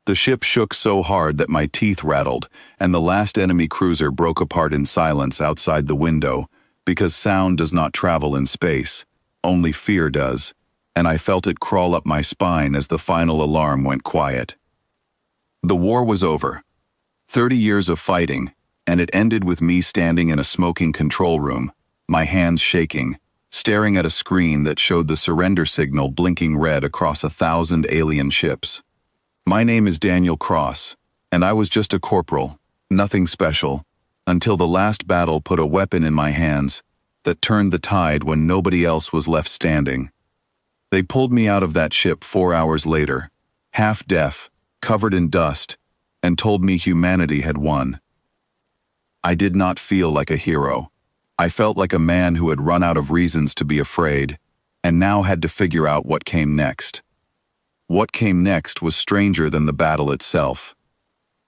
The ship shook so hard that my teeth rattled, and the last enemy cruiser broke apart in silence outside the window, because sound does not travel in space, only fear does, and I felt it crawl up my spine as the final alarm went quiet. The war was over. 30 years of fighting, and it ended with me standing in a smoking control room, my hands shaking, staring at a screen that showed the surrender signal blinking red across 1,000 alien ships. My name is Daniel Cross, and I was just a corporal, nothing special, until the last battle put a weapon in my hands that turned the tide when nobody else was left standing. They pulled me out of that ship 4 hours later, half deaf, covered in dust, and told me humanity had won. I did not feel like a hero. I felt like a man who had run out of reasons to be afraid, and now had to figure out what came next. What came next was stranger than the battle itself.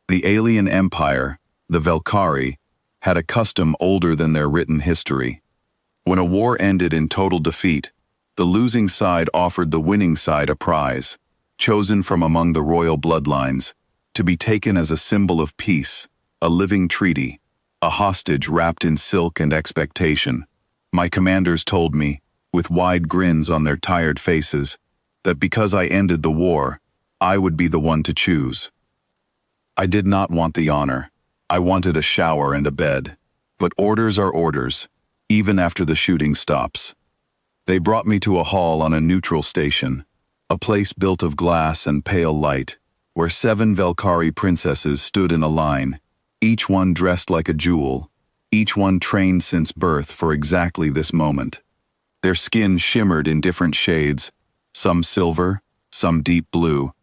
The alien empire, the Velkari, had a custom older than their written history. When a war ended in total defeat, the losing side offered the winning side a prize, chosen from among the royal bloodlines, to be taken as a symbol of peace, a living treaty, a hostage wrapped in silk and expectation. My commanders told me, with wide grins on their tired faces, that because I ended the war, I would be the one to choose. I did not want the honor. I wanted a shower and a bed. But orders are orders, even after the shooting stops. They brought me to a hall on a neutral station, a place built of glass and pale light, where 7 Velkari princesses stood in a line, each one dressed like a jewel, each one trained since birth for exactly this moment. Their skin shimmered in different shades, some silver, some deep blue,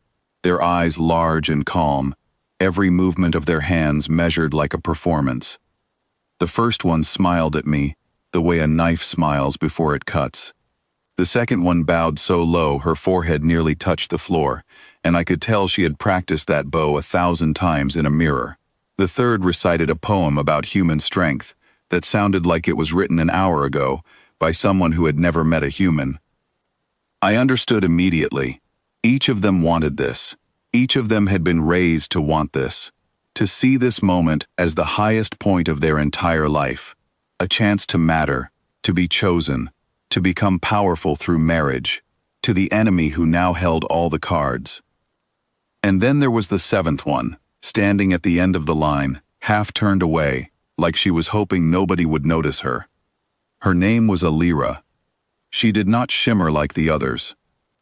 their eyes large and calm, every movement of their hands measured like a performance. The first one smiled at me, the way a knife smiles before it cuts. The second one bowed so low her forehead nearly touched the floor, and I could tell she had practiced that bow 1,000 times in a mirror. The third recited a poem about human strength that sounded like it was written an hour ago by someone who had never met a human. I understood immediately. Each of them wanted this. Each of them had been raised to want this, to see this moment as the highest point of their entire life, a chance to matter, to be chosen, to become powerful through marriage, to the enemy who now held all the cards. And then there was the 7th one, standing at the end of the line, half turned away, like she was hoping nobody would notice her. Her name was Alira. She did not shimmer like the others.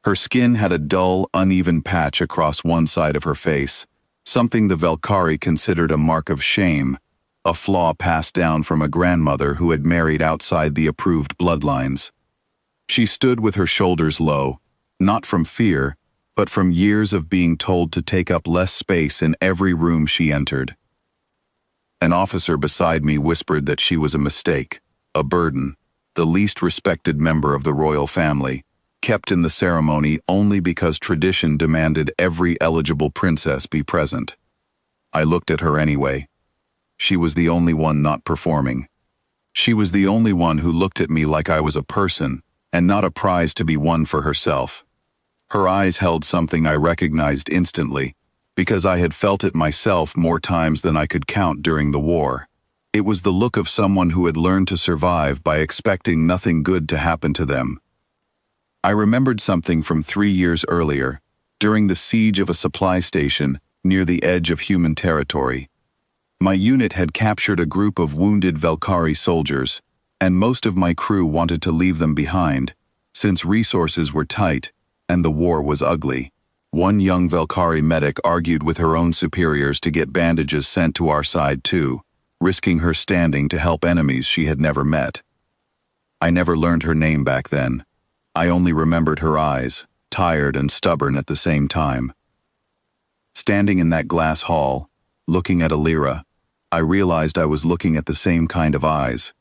Her skin had a dull, uneven patch across one side of her face, something the Velkari considered a mark of shame, a flaw passed down from a grandmother who had married outside the approved bloodlines. She stood with her shoulders low, not from fear, but from years of being told to take up less space in every room she entered. An officer beside me whispered that she was a mistake, a burden, the least respected member of the royal family, kept in the ceremony only because tradition demanded every eligible princess be present. I looked at her anyway. She was the only one not performing. She was the only one who looked at me like I was a person, and not a prize to be won for herself. Her eyes held something I recognized instantly, because I had felt it myself more times than I could count during the war. It was the look of someone who had learned to survive by expecting nothing good to happen to them. I remembered something from 3 years earlier, during the siege of a supply station near the edge of human territory. My unit had captured a group of wounded Velkari soldiers, and most of my crew wanted to leave them behind, since resources were tight and the war was ugly. One young Velkari medic argued with her own superiors to get bandages sent to our side too, risking her standing to help enemies she had never met. I never learned her name back then. I only remembered her eyes, tired and stubborn at the same time. Standing in that glass hall, looking at Alira, I realized I was looking at the same kind of eyes.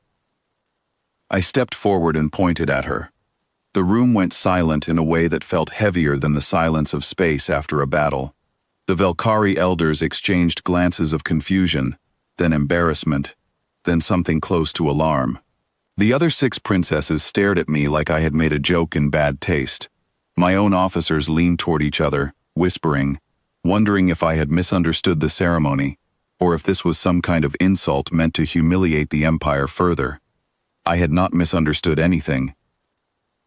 I stepped forward and pointed at her. The room went silent in a way that felt heavier than the silence of space after a battle. The Velkari elders exchanged glances of confusion, then embarrassment, then something close to alarm. The other 6 princesses stared at me like I had made a joke in bad taste. My own officers leaned toward each other, whispering, wondering if I had misunderstood the ceremony, or if this was some kind of insult meant to humiliate the Empire further. I had not misunderstood anything.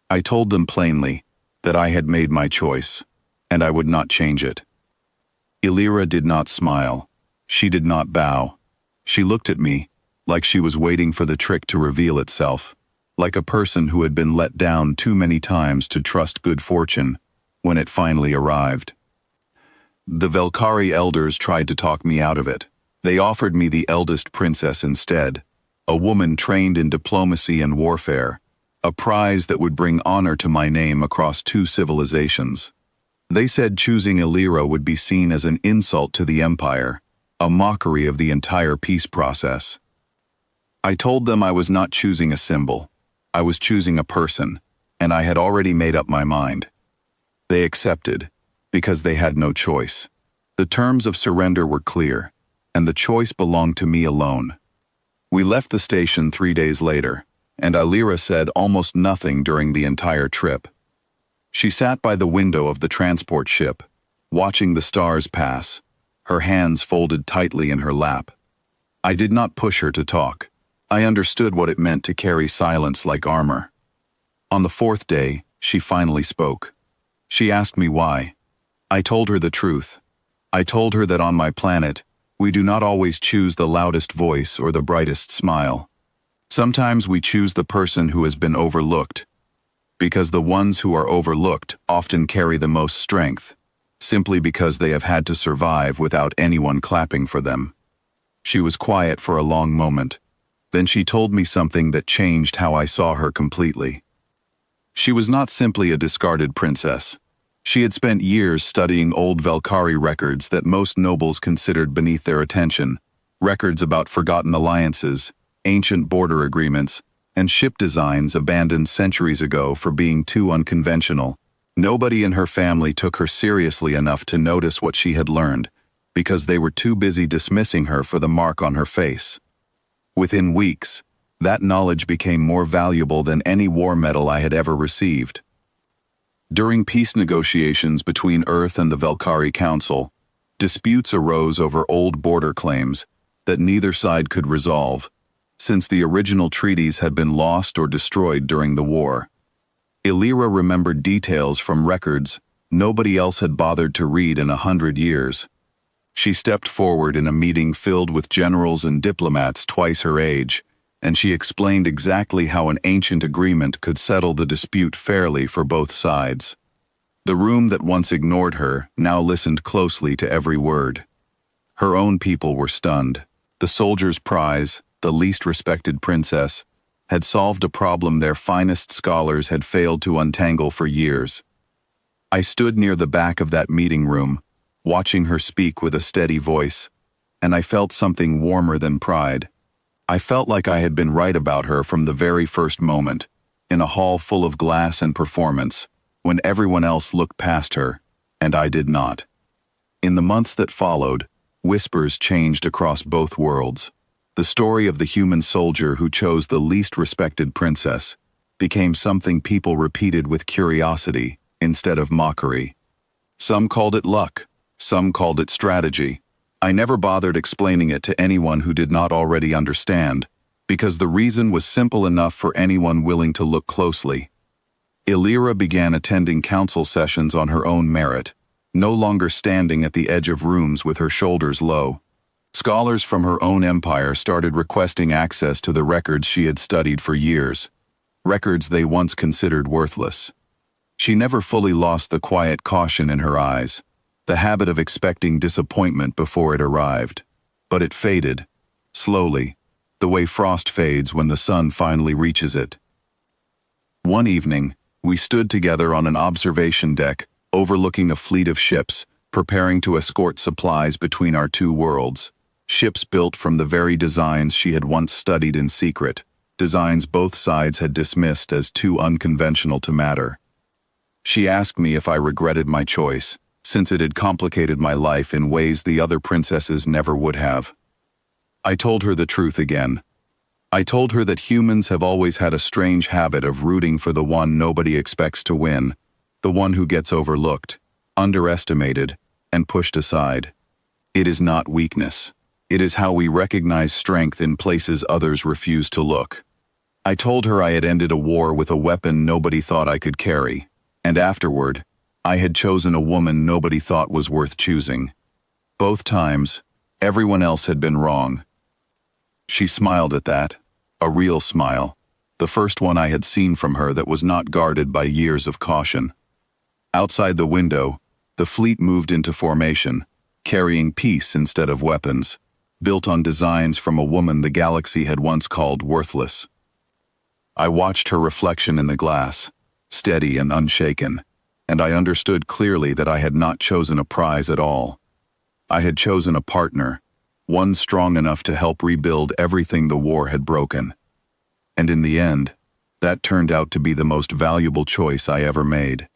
I told them plainly that I had made my choice, and I would not change it. Alira did not smile. She did not bow. She looked at me, like she was waiting for the trick to reveal itself, like a person who had been let down too many times to trust good fortune when it finally arrived. The Velkhari elders tried to talk me out of it. They offered me the eldest princess instead, a woman trained in diplomacy and warfare, a prize that would bring honor to my name across 2 civilizations. They said choosing Alira would be seen as an insult to the Empire, a mockery of the entire peace process. I told them I was not choosing a symbol. I was choosing a person, and I had already made up my mind. They accepted, because they had no choice. The terms of surrender were clear, and the choice belonged to me alone. We left the station 3 days later, and Alira said almost nothing during the entire trip. She sat by the window of the transport ship, watching the stars pass, her hands folded tightly in her lap. I did not push her to talk. I understood what it meant to carry silence like armor. On the 4th day, she finally spoke. She asked me why. I told her the truth. I told her that on my planet, we do not always choose the loudest voice or the brightest smile. Sometimes we choose the person who has been overlooked, because the ones who are overlooked often carry the most strength, simply because they have had to survive without anyone clapping for them. She was quiet for a long moment. Then she told me something that changed how I saw her completely. She was not simply a discarded princess. She had spent years studying old Velkhari records that most nobles considered beneath their attention, records about forgotten alliances, ancient border agreements, and ship designs abandoned centuries ago for being too unconventional. Nobody in her family took her seriously enough to notice what she had learned, because they were too busy dismissing her for the mark on her face. Within weeks, that knowledge became more valuable than any war medal I had ever received. During peace negotiations between Earth and the Velkhari Council, disputes arose over old border claims that neither side could resolve, since the original treaties had been lost or destroyed during the war. Alira remembered details from records nobody else had bothered to read in 100 years. She stepped forward in a meeting filled with generals and diplomats twice her age, and she explained exactly how an ancient agreement could settle the dispute fairly for both sides. The room that once ignored her now listened closely to every word. Her own people were stunned. The soldier's prize, the least respected princess, had solved a problem their finest scholars had failed to untangle for years. I stood near the back of that meeting room, watching her speak with a steady voice, and I felt something warmer than pride. I felt like I had been right about her from the very first moment, in a hall full of glass and performance, when everyone else looked past her, and I did not. In the months that followed, whispers changed across both worlds. The story of the human soldier who chose the least respected princess became something people repeated with curiosity instead of mockery. Some called it luck, some called it strategy. I never bothered explaining it to anyone who did not already understand, because the reason was simple enough for anyone willing to look closely. Alira began attending council sessions on her own merit, no longer standing at the edge of rooms with her shoulders low. Scholars from her own empire started requesting access to the records she had studied for years, records they once considered worthless. She never fully lost the quiet caution in her eyes, the habit of expecting disappointment before it arrived. But it faded, slowly, the way frost fades when the sun finally reaches it. One evening, we stood together on an observation deck, overlooking a fleet of ships, preparing to escort supplies between our 2 worlds. Ships built from the very designs she had once studied in secret, designs both sides had dismissed as too unconventional to matter. She asked me if I regretted my choice, since it had complicated my life in ways the other princesses never would have. I told her the truth again. I told her that humans have always had a strange habit of rooting for the one nobody expects to win, the one who gets overlooked, underestimated, and pushed aside. It is not weakness. It is how we recognize strength in places others refuse to look. I told her I had ended a war with a weapon nobody thought I could carry, and afterward, I had chosen a woman nobody thought was worth choosing. Both times, everyone else had been wrong. She smiled at that, a real smile, the first one I had seen from her that was not guarded by years of caution. Outside the window, the fleet moved into formation, carrying peace instead of weapons, built on designs from a woman the galaxy had once called worthless. I watched her reflection in the glass, steady and unshaken, and I understood clearly that I had not chosen a prize at all. I had chosen a partner, one strong enough to help rebuild everything the war had broken. And in the end, that turned out to be the most valuable choice I ever made.